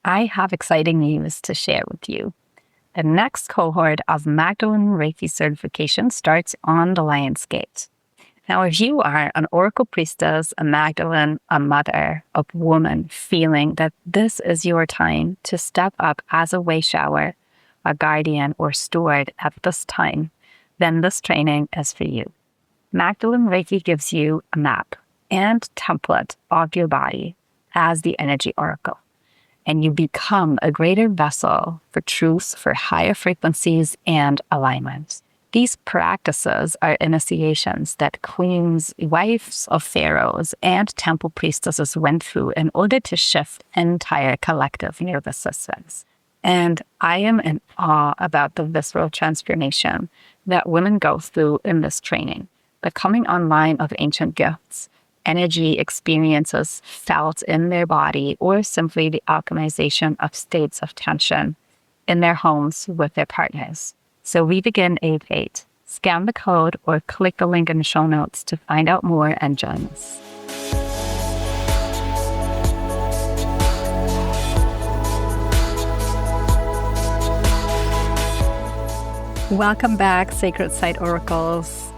I have exciting news to share with you. The next cohort of Magdalene Reiki certification starts on the Lion's Gate. Now, if you are an Oracle Priestess, a Magdalene, a mother, a woman feeling that this is your time to step up as a way shower, a guardian, or steward at this time, then this training is for you. Magdalene Reiki gives you a map and template of your body as the energy oracle, and you become a greater vessel for truth, for higher frequencies and alignment. These practices are initiations that queens, wives of pharaohs, and temple priestesses went through in order to shift entire collective nervous systems. And I am in awe about the visceral transformation that women go through in this training, the coming online of ancient gifts, energy experiences felt in their body, or simply the alchemization of states of tension in their homes with their partners. So we begin Ave 8. Scan the code or click the link in the show notes to find out more and join us. Welcome back, Sacred Site Oracles.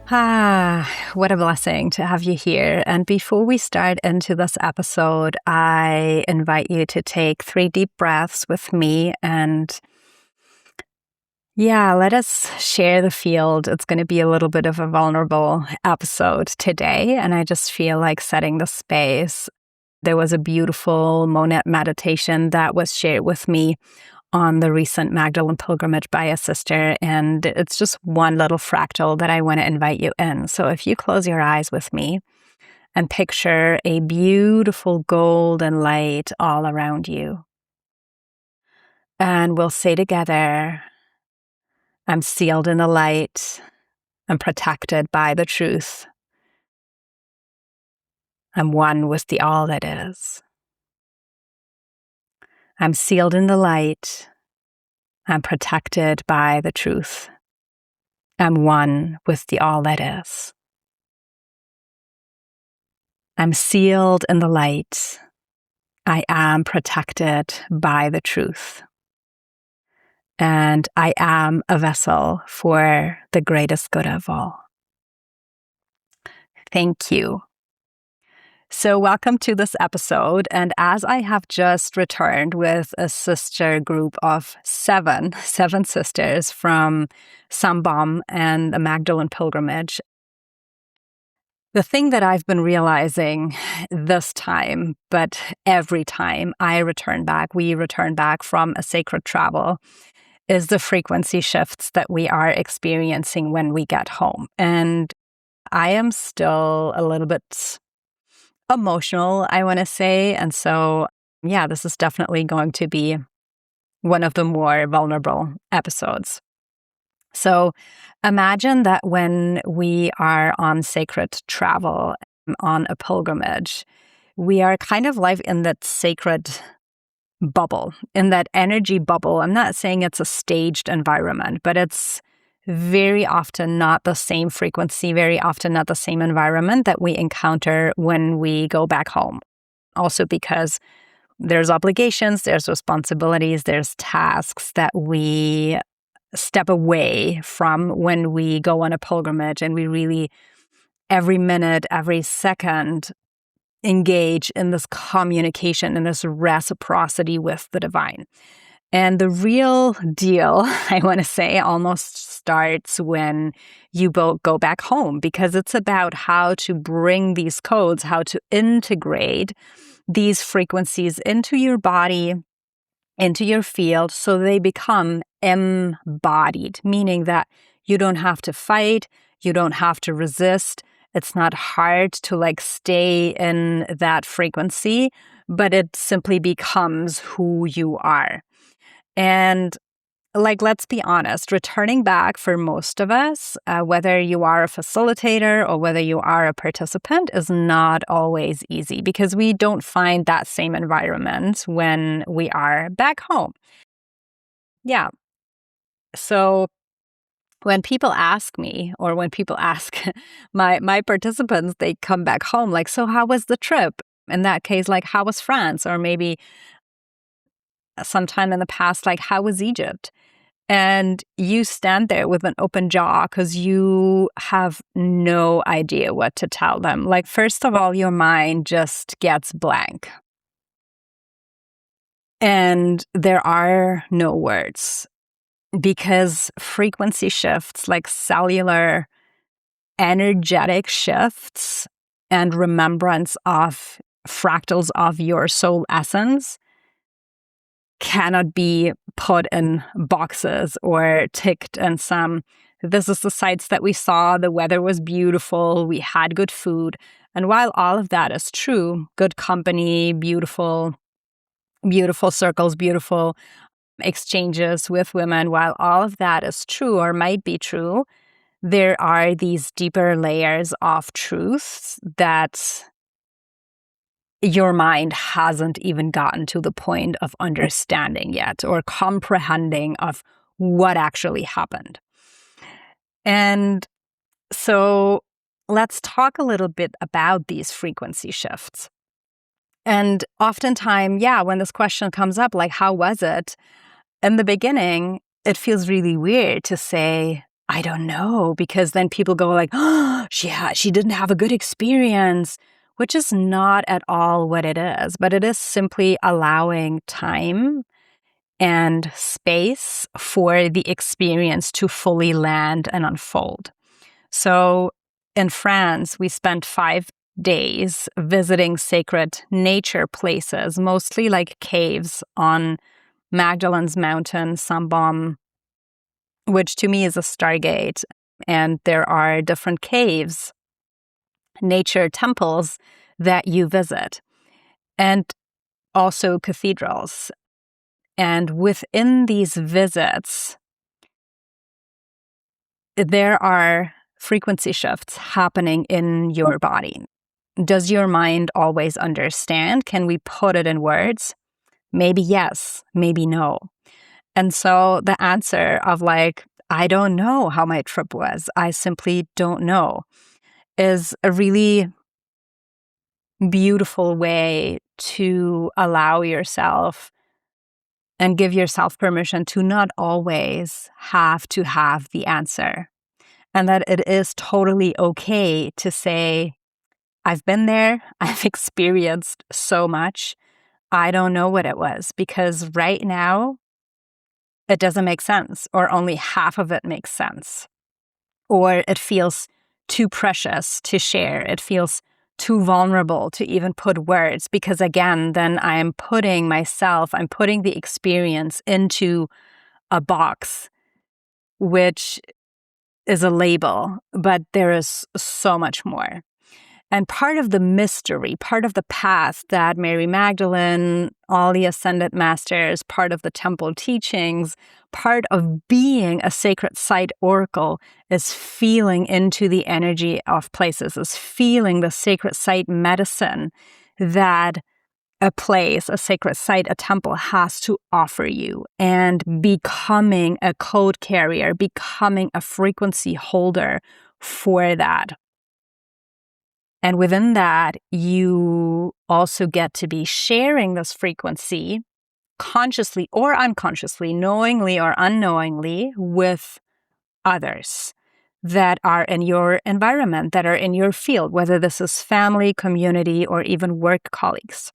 What a blessing to have you here. And before we start into this episode, I invite you to take 3 deep breaths with me and let us share the field. It's going to be a little bit of a vulnerable episode today, and I just feel like setting the space. There was a beautiful Monet meditation that was shared with me on the recent Magdalene pilgrimage by a sister, and it's just one little fractal that I want to invite you in. So if you close your eyes with me and picture a beautiful golden light all around you, and we'll say together, I'm sealed in the light. I'm protected by the truth. I'm one with the all that is. I'm sealed in the light. I'm protected by the truth. I'm one with the all that is. I'm sealed in the light. I am protected by the truth. And I am a vessel for the greatest good of all. Thank you. So welcome to this episode. And as I have just returned with a sister group of seven sisters from Sambam and the Magdalene pilgrimage, the thing that I've been realizing this time, but every time we return back from a sacred travel, is the frequency shifts that we are experiencing when we get home. And I am still a little bit emotional, I want to say. And so, this is definitely going to be one of the more vulnerable episodes. So imagine that when we are on sacred travel, on a pilgrimage, we are kind of like in that sacred bubble, in that energy bubble. I'm not saying it's a staged environment, but it's very often not the same frequency, very often not the same environment that we encounter when we go back home. Also because there's obligations, there's responsibilities, there's tasks that we step away from when we go on a pilgrimage, and we really, every minute, every second, engage in this communication and this reciprocity with the divine. And the real deal, I want to say, almost starts when you both go back home, because it's about how to bring these codes, how to integrate these frequencies into your body, into your field, so they become embodied, meaning that you don't have to fight, you don't have to resist. It's not hard to stay in that frequency, but it simply becomes who you are. And let's be honest, returning back for most of us, whether you are a facilitator or whether you are a participant, is not always easy, because we don't find that same environment when we are back home. So when people ask me, or when people ask my participants, they come back home so how was the trip? In that case, how was France? Or maybe sometime in the past, like, how was Egypt? And you stand there with an open jaw because you have no idea what to tell them. Like, first of all, your mind just gets blank. And there are no words because frequency shifts, like cellular energetic shifts and remembrance of fractals of your soul essence, cannot be put in boxes or ticked in some, this is the sites that we saw, the weather was beautiful, we had good food. And while all of that is true, good company, beautiful circles, beautiful exchanges with women, while all of that is true or might be true, there are these deeper layers of truths that your mind hasn't even gotten to the point of understanding yet or comprehending of what actually happened. And so let's talk a little bit about these frequency shifts. And oftentimes, when this question comes up, like, how was it? In the beginning, it feels really weird to say, I don't know, because then people go like, oh, she didn't have a good experience, which is not at all what it is, but it is simply allowing time and space for the experience to fully land and unfold. So in France, we spent 5 days visiting sacred nature places, mostly like caves on Magdalene's mountain, 𝗪𝗵𝘁, which to me is a stargate. And there are different caves, nature temples that you visit, and also cathedrals. And within these visits, there are frequency shifts happening in your body. Does your mind always understand? Can we put it in words? Maybe yes, maybe no. And so the answer of like, I don't know how my trip was, I simply don't know, is a really beautiful way to allow yourself and give yourself permission to not always have to have the answer. And that it is totally okay to say, I've been there, I've experienced so much, I don't know what it was, because right now, it doesn't make sense, or only half of it makes sense. Or it feels too precious to share. It feels too vulnerable to even put words, because again, then I'm putting the experience into a box, which is a label, but there is so much more. And part of the mystery, part of the path that Mary Magdalene, all the Ascended Masters, part of the temple teachings, part of being a sacred site oracle is feeling into the energy of places, is feeling the sacred site medicine that a place, a sacred site, a temple has to offer you, and becoming a code carrier, becoming a frequency holder for that. And within that, you also get to be sharing this frequency consciously or unconsciously, knowingly or unknowingly, with others that are in your environment, that are in your field, whether this is family, community, or even work colleagues.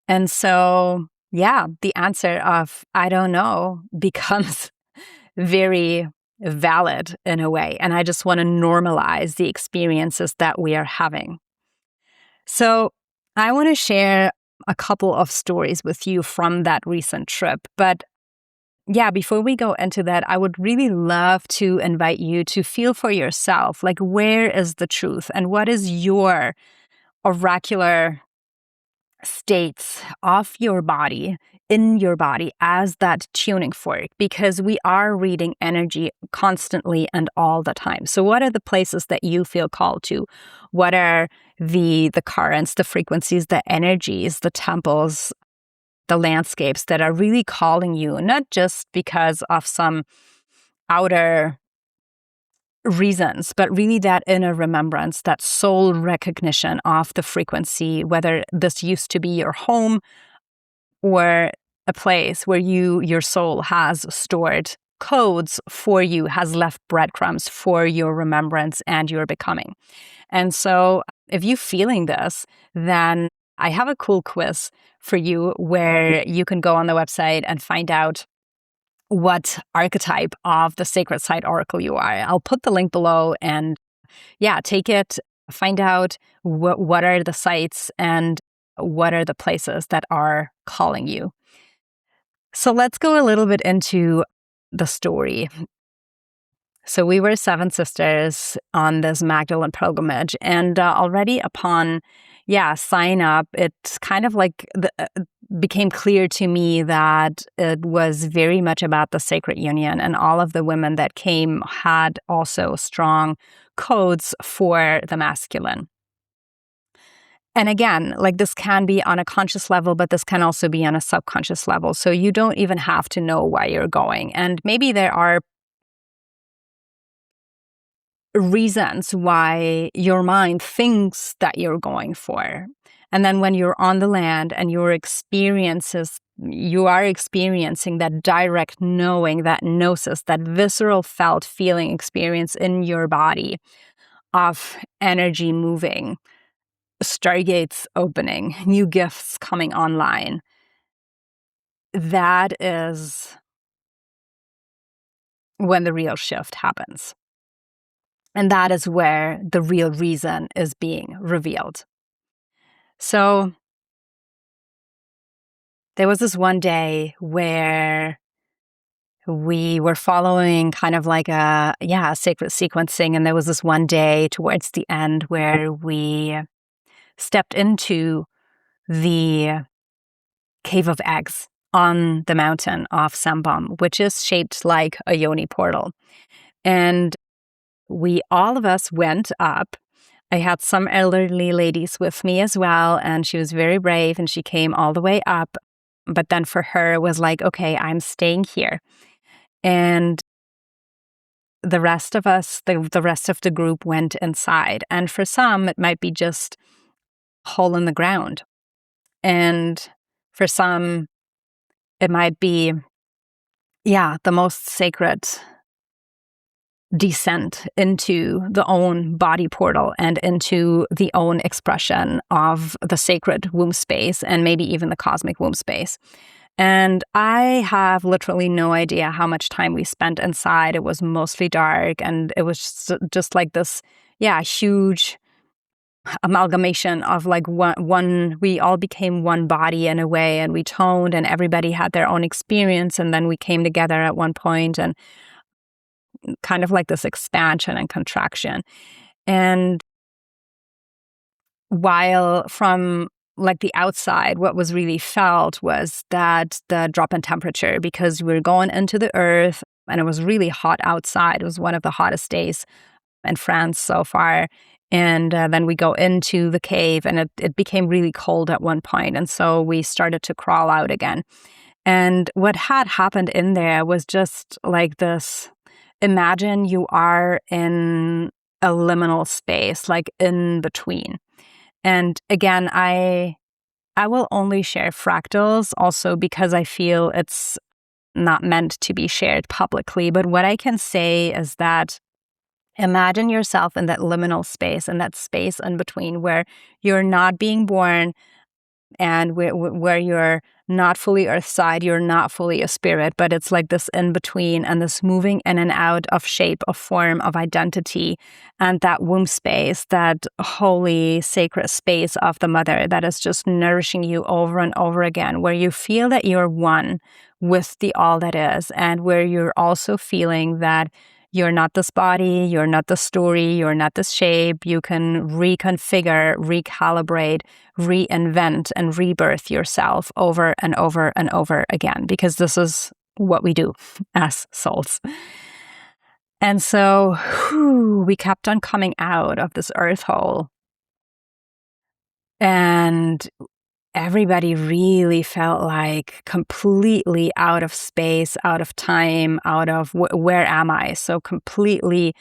And so, the answer of I don't know becomes very valid in a way. And I just want to normalize the experiences that we are having. So I want to share a couple of stories with you from that recent trip. But before we go into that, I would really love to invite you to feel for yourself, like, where is the truth and what is your oracular states of your body, in your body, as that tuning fork, because we are reading energy constantly and all the time. So what are the places that you feel called to? What are the currents, the frequencies, the energies, the temples, the landscapes that are really calling you, not just because of some outer reasons, but really that inner remembrance, that soul recognition of the frequency, whether this used to be your home or a place where your soul has stored codes for you, has left breadcrumbs for your remembrance and your becoming. And so if you're feeling this, then I have a cool quiz for you where you can go on the website and find out what archetype of the sacred site oracle you are. I'll put the link below, and take it, find out what are the sites and what are the places that are calling you. So let's go a little bit into the story. So we were 7 sisters on this Magdalene pilgrimage, and already upon sign up, it's kind of like became clear to me that it was very much about the sacred union, and all of the women that came had also strong codes for the masculine. And again, like, this can be on a conscious level, but this can also be on a subconscious level. So you don't even have to know why you're going. And maybe there are reasons why your mind thinks that you're going for. And then when you're on the land and you are experiencing that direct knowing, that gnosis, that visceral felt feeling experience in your body of energy moving, stargates opening, new gifts coming online. That is when the real shift happens. And that is where the real reason is being revealed. So there was this one day where we were following kind of like a sacred sequencing. And there was this one day towards the end where we stepped into the cave of eggs on the mountain of 𝗪𝗵𝘁, which is shaped like a yoni portal. And all of us went up. I had some elderly ladies with me as well, and she was very brave, and she came all the way up. But then for her, it was like, okay, I'm staying here. And the rest of us, the rest of the group went inside. And for some, it might be just a hole in the ground. And for some, it might be, the most sacred descent into the own body portal and into the own expression of the sacred womb space, and maybe even the cosmic womb space. And I have literally no idea how much time we spent inside. It was mostly dark, and it was just like this, huge amalgamation of like one. We all became one body in a way, and we toned, and everybody had their own experience, and then we came together at one point, and kind of like this expansion and contraction. And while from like the outside, what was really felt was that the drop in temperature, because we were going into the earth and it was really hot outside. It was one of the hottest days in France so far. And then we go into the cave, and it became really cold at one point. And so we started to crawl out again. And what had happened in there was just like this. Imagine you are in a liminal space, like in between. And again, I will only share fractals also because I feel it's not meant to be shared publicly. But what I can say is that imagine yourself in that liminal space, in that space in between where you're not being born and where you're not fully earth side, you're not fully a spirit, but it's like this in between and this moving in and out of shape, of form, of identity, and that womb space, that holy sacred space of the mother that is just nourishing you over and over again, where you feel that you're one with the all that is, and where you're also feeling that you're not this body, you're not the story, you're not this shape. You can reconfigure, recalibrate, reinvent, and rebirth yourself over and over and over again, because this is what we do as souls. And so we kept on coming out of this earth hole. And everybody really felt like completely out of space, out of time, out of where am I? So completely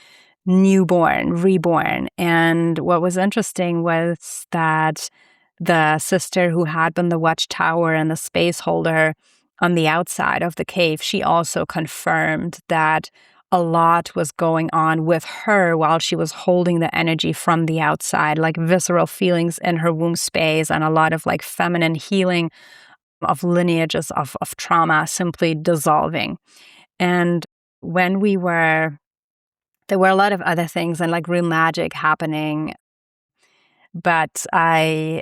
newborn, reborn. And what was interesting was that the sister who had been the watchtower and the space holder on the outside of the cave, she also confirmed that a lot was going on with her while she was holding the energy from the outside, like visceral feelings in her womb space and a lot of like feminine healing of lineages of trauma simply dissolving. And when there were a lot of other things and like room magic happening, but I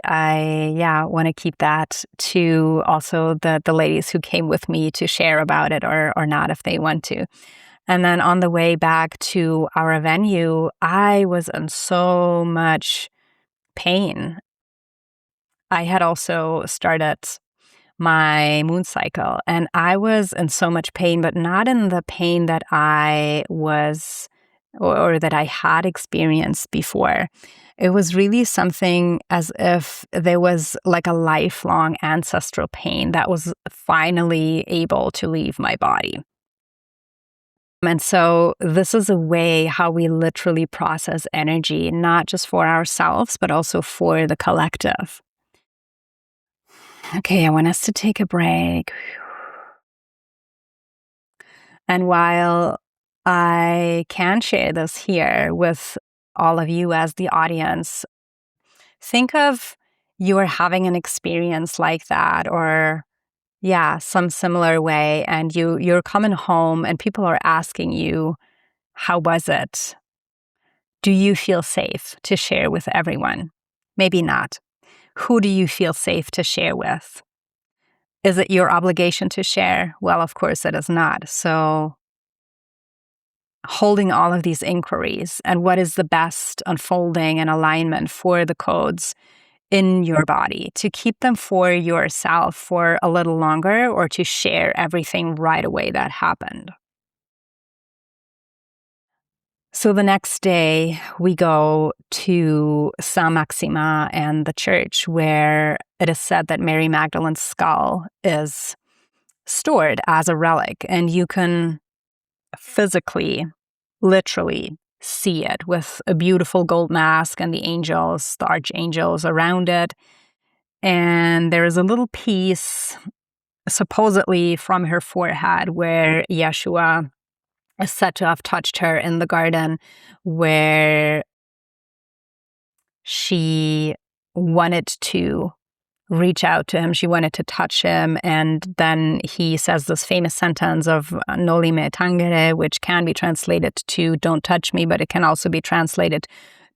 want to keep that to also the ladies who came with me to share about it or not if they want to. And then on the way back to our venue, I was in so much pain. I had also started my moon cycle, and I was in so much pain, but not in the pain that I was or that I had experienced before. It was really something as if there was like a lifelong ancestral pain that was finally able to leave my body. And so this is a way how we literally process energy, not just for ourselves, but also for the collective. Okay, I want us to take a break. And while I can share this here with all of you as the audience, think of you are having an experience like that or some similar way, and you're coming home and people are asking you, how was it? Do you feel safe to share with everyone? Maybe not. Who do you feel safe to share with? Is it your obligation to share? Well, of course it is not. So holding all of these inquiries and what is the best unfolding and alignment for the codes in your body, to keep them for yourself for a little longer or to share everything right away that happened. So the next day we go to 𝗪𝗪 and the church where it is said that Mary Magdalene's skull is stored as a relic, and you can physically, literally see it with a beautiful gold mask and the angels, the archangels around it. And there is a little piece, supposedly from her forehead, where Yeshua is said to have touched her in the garden, where she wanted to reach out to him. She wanted to touch him. And then he says this famous sentence of 𝗪𝗵𝘁𝗵, which can be translated to don't touch me, but it can also be translated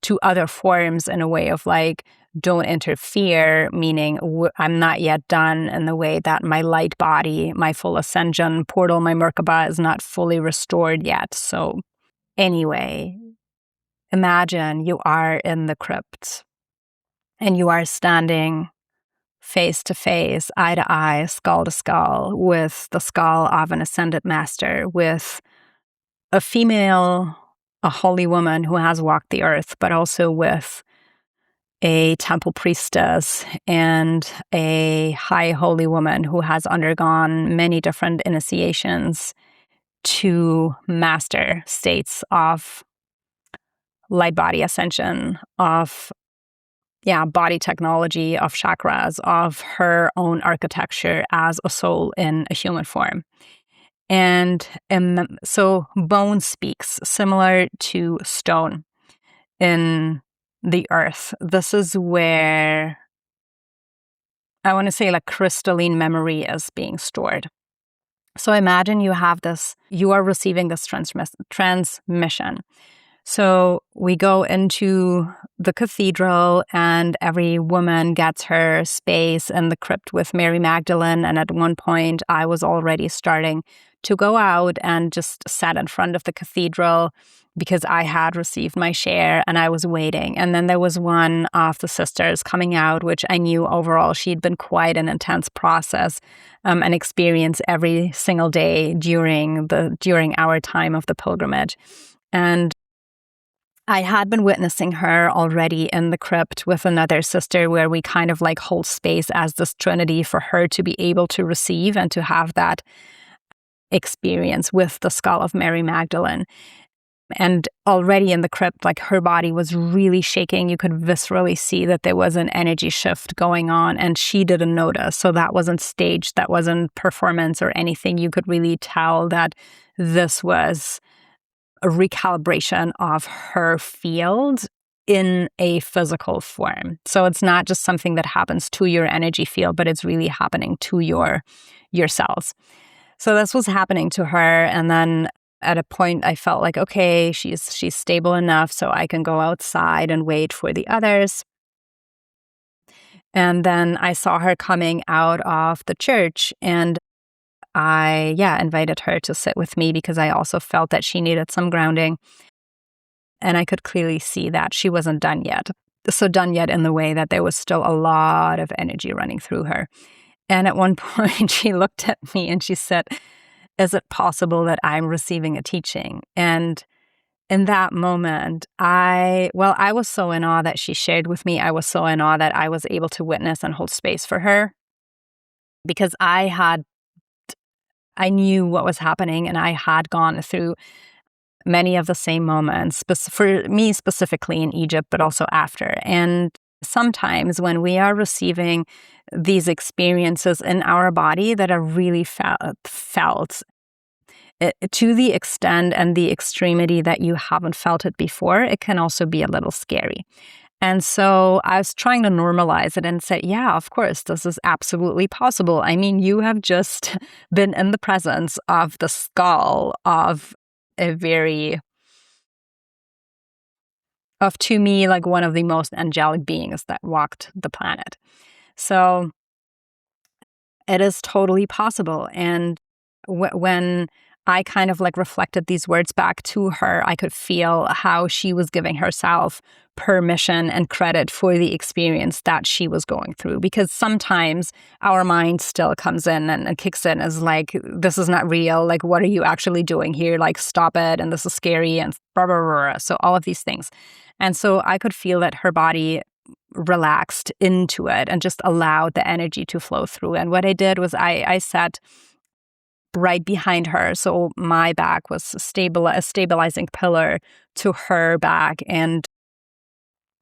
to other forms in a way of like, don't interfere, meaning I'm not yet done in the way that my light body, my full ascension portal, my 𝗪𝗶𝘁 is not fully restored yet. So anyway, imagine you are in the crypt and you are standing face to face, eye to eye, skull to skull, with the skull of an ascended master, with a female, a holy woman who has walked the earth, but also with a temple priestess and a high holy woman who has undergone many different initiations to master states of light body ascension, of body technology, of chakras, of her own architecture as a soul in a human form. And so bone speaks, similar to stone in the earth. This is where I want to say like crystalline memory is being stored. So imagine you have this, you are receiving this transmission. So we go into the cathedral and every woman gets her space in the crypt with Mary Magdalene. And at one point I was already starting to go out and just sat in front of the cathedral because I had received my share and I was waiting. And then there was one of the sisters coming out, which I knew overall she'd been quite an intense process and experience every single day during our time of the pilgrimage. And I had been witnessing her already in the crypt with another sister where we kind of like hold space as this trinity for her to be able to receive and to have that experience with the skull of Mary Magdalene. And already in the crypt, like her body was really shaking. You could viscerally see that there was an energy shift going on, and she didn't notice. So that wasn't staged, that wasn't performance or anything. You could really tell that this was a recalibration of her field in a physical form. So it's not just something that happens to your energy field, but it's really happening to your cells. So this was happening to her, and then at a point I felt like, okay, she's stable enough so I can go outside and wait for the others. And then I saw her coming out of the church, and I invited her to sit with me because I also felt that she needed some grounding. And I could clearly see that she wasn't done yet. So done yet in the way that there was still a lot of energy running through her. And at one point she looked at me and she said, "Is it possible that I'm receiving a teaching?" And in that moment, I was so in awe that she shared with me. I was so in awe that I was able to witness and hold space for her, because I knew what was happening, and I had gone through many of the same moments, for me specifically in Egypt, but also after. And sometimes when we are receiving these experiences in our body that are really felt to the extent and the extremity that you haven't felt it before, it can also be a little scary. And so I was trying to normalize it and say, yeah, of course, this is absolutely possible. I mean, you have just been in the presence of the skull of to me, like one of the most angelic beings that walked the planet. So it is totally possible. And when I kind of like reflected these words back to her, I could feel how she was giving herself permission and credit for the experience that she was going through. Because sometimes our mind still comes in and kicks in as like, this is not real. Like, what are you actually doing here? Like, stop it. And this is scary and blah, blah, blah. So all of these things. And so I could feel that her body relaxed into it and just allowed the energy to flow through. And what I did was I sat right behind her. So my back was a stabilizing pillar to her back. And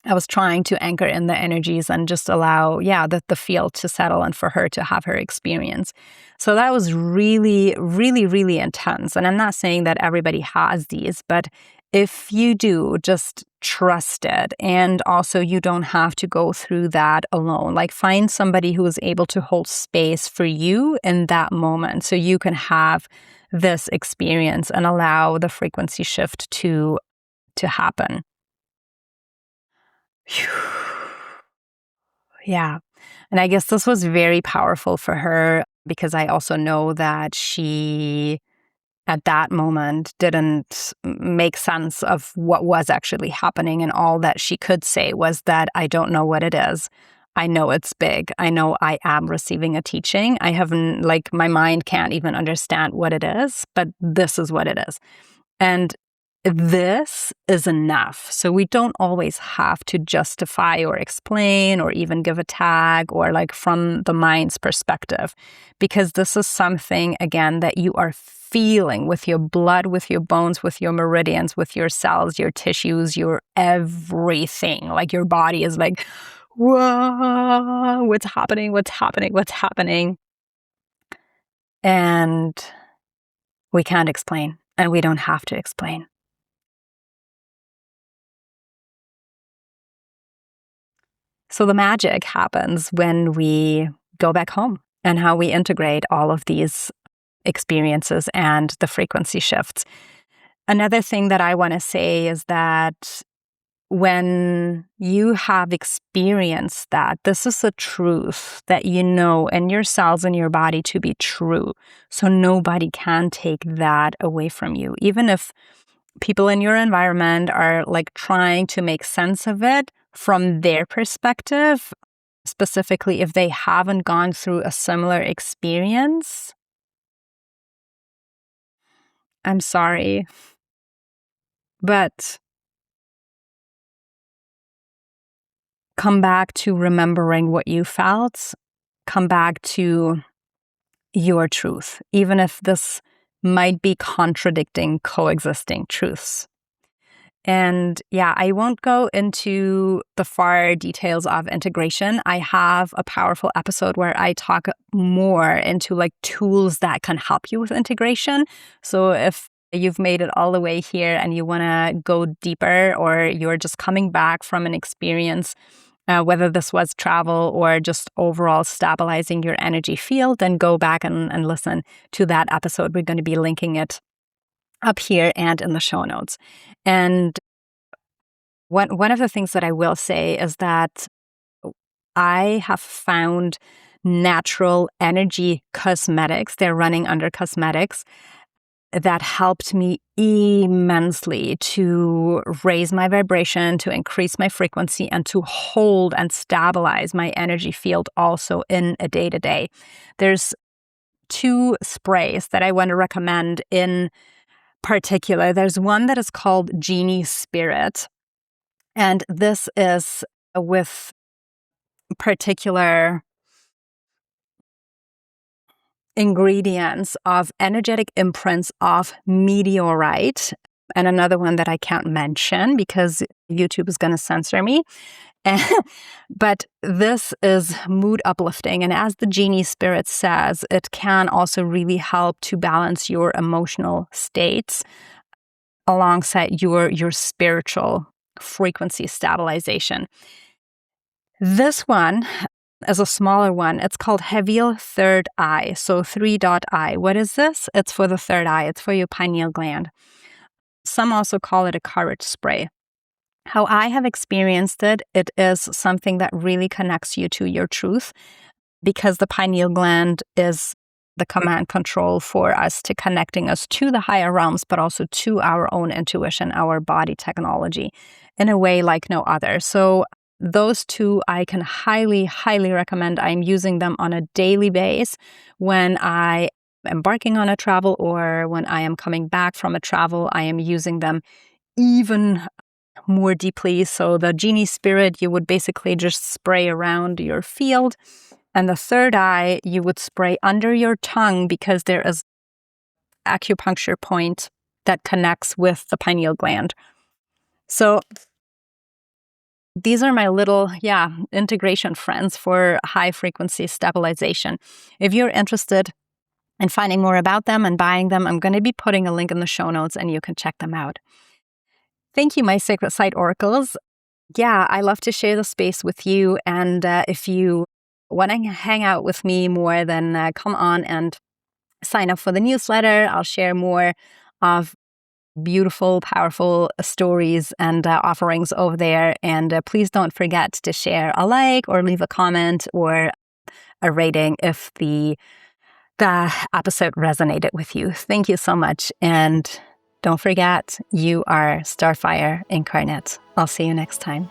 I was trying to anchor in the energies and just allow, the field to settle and for her to have her experience. So that was really, really, really intense. And I'm not saying that everybody has these, but if you do, just trust it. And also, you don't have to go through that alone. Like, find somebody who is able to hold space for you in that moment so you can have this experience and allow the frequency shift to happen. Whew. Yeah. And I guess this was very powerful for her because I also know that she, at that moment, didn't make sense of what was actually happening. And all that she could say was that, I don't know what it is. I know it's big. I know I am receiving a teaching. I haven't, like, my mind can't even understand what it is, but this is what it is. And this is enough. So we don't always have to justify or explain or even give a tag or like from the mind's perspective, because this is something, again, that you are feeling with your blood, with your bones, with your meridians, with your cells, your tissues, your everything. Like, your body is like, whoa, what's happening? What's happening? What's happening? And we can't explain, and we don't have to explain. So the magic happens when we go back home and how we integrate all of these experiences and the frequency shifts. Another thing that I want to say is that when you have experienced that, this is a truth that you know in your cells and your body to be true. So nobody can take that away from you. Even if people in your environment are like trying to make sense of it from their perspective, specifically if they haven't gone through a similar experience, I'm sorry, but come back to remembering what you felt. Come back to your truth, even if this might be contradicting, coexisting truths. And yeah, I won't go into the far details of integration. I have a powerful episode where I talk more into like tools that can help you with integration. So if you've made it all the way here and you want to go deeper, or you're just coming back from an experience, whether this was travel or just overall stabilizing your energy field, then go back and listen to that episode. We're going to be linking it up here and in the show notes. And one of the things that I will say is that I have found natural energy cosmetics, they're running under cosmetics, that helped me immensely to raise my vibration, to increase my frequency, and to hold and stabilize my energy field also in a day-to-day. There's 2 sprays that I want to recommend in particular. There's one that is called 𝗪𝗓𝘂'𝗹𝗹, and this is with particular ingredients of energetic imprints of meteorite, and another one that I can't mention because YouTube is going to censor me. But this is mood uplifting, and as the 𝗪𝗓𝘂'𝗹𝗋 says, it can also really help to balance your emotional states alongside your spiritual frequency stabilization. This one is a smaller one. It's called 𝗪𝗹𝗁 third eye, so 3.I. What is this? It's for the third eye. It's for your pineal gland. Some also call it a courage spray. How I have experienced it, it is something that really connects you to your truth, because the pineal gland is the command control for us, to connecting us to the higher realms, but also to our own intuition, our body technology, in a way like no other. So those 2 I can highly, highly recommend. I'm using them on a daily basis when I am embarking on a travel, or when I am coming back from a travel. I am using them even more deeply. So the 𝗪𝗓𝘂'𝗋, you would basically just spray around your field. And the third eye, you would spray under your tongue, because there is acupuncture point that connects with the pineal gland. So these are my little, integration friends for high frequency stabilization. If you're interested in finding more about them and buying them, I'm going to be putting a link in the show notes and you can check them out. Thank you, my Sacred Site Oracles. Yeah, I love to share the space with you. And if you want to hang out with me more, then come on and sign up for the newsletter. I'll share more of beautiful, powerful stories and offerings over there. And please don't forget to share a like or leave a comment or a rating if the episode resonated with you. Thank you so much. And don't forget, you are Starfire incarnate. I'll see you next time.